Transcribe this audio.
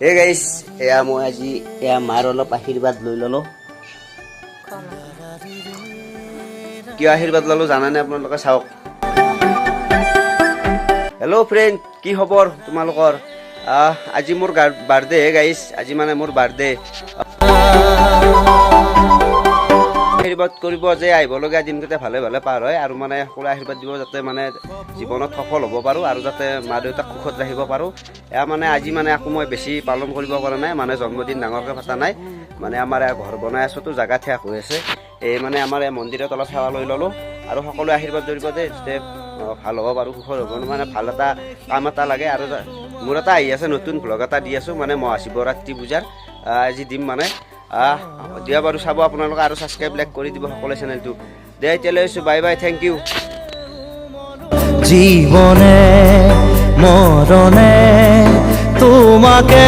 হে গাইছ, এয়া মই আজি এয়া মাৰ অলপ আশীৰ্বাদ লৈ ল'লোঁ। কিয় আশীৰ্বাদ ল'লোঁ জানানে আপোনালোকে? চাওক। হেল্ল' ফ্ৰেণ্ড, কি খবৰ তোমালোকৰ? আজি মোৰ বাৰ্থডে হে গাইছ, আজি মানে মোৰ বাৰ্থডে। আশীৰ্বাদ কৰিব যে আহিবলগীয়া দিনকেইটা ভালে ভালে পাৰ হয়, আৰু মানে সকলোৱে আশীৰ্বাদ দিব যাতে মানে জীৱনত সফল হ'ব পাৰোঁ, আৰু যাতে মা দেউতাক সুখত ৰাখিব পাৰোঁ। এয়া মানে আজি মানে আকৌ মই বেছি পালন কৰিব পৰা নাই, মানে জন্মদিন ডাঙৰকৈ পতা নাই। মানে আমাৰ ঘৰ বনাই আছোঁতো, জাগা ঠেক হৈ আছে। এই মানে আমাৰ এই মন্দিৰত অলপ সেৱা লৈ ল'লোঁ, আৰু সকলোৱে আশীৰ্বাদ কৰিব দেই, যাতে ভাল হ'ব পাৰোঁ, সুখৰ হ'ব, মানে ভাল এটা কাম এটা লাগে। আৰু মোৰ এটা আহি আছে নতুন ভ্লগ এটা দি আছোঁ, মানে মহাশিৱৰাত্ৰি পূজাৰ আজি দিম মানে। দিয়া বাৰু, চাব আপোনালোকে, আৰু ছাবস্ক্ৰাইব লাইক কৰি দিব সকলোৱে চেনেলটো। দে এতিয়ালৈ আছোঁ, বাই বাই, থেংক ইউ। জীবনে মৰণে তোমাকে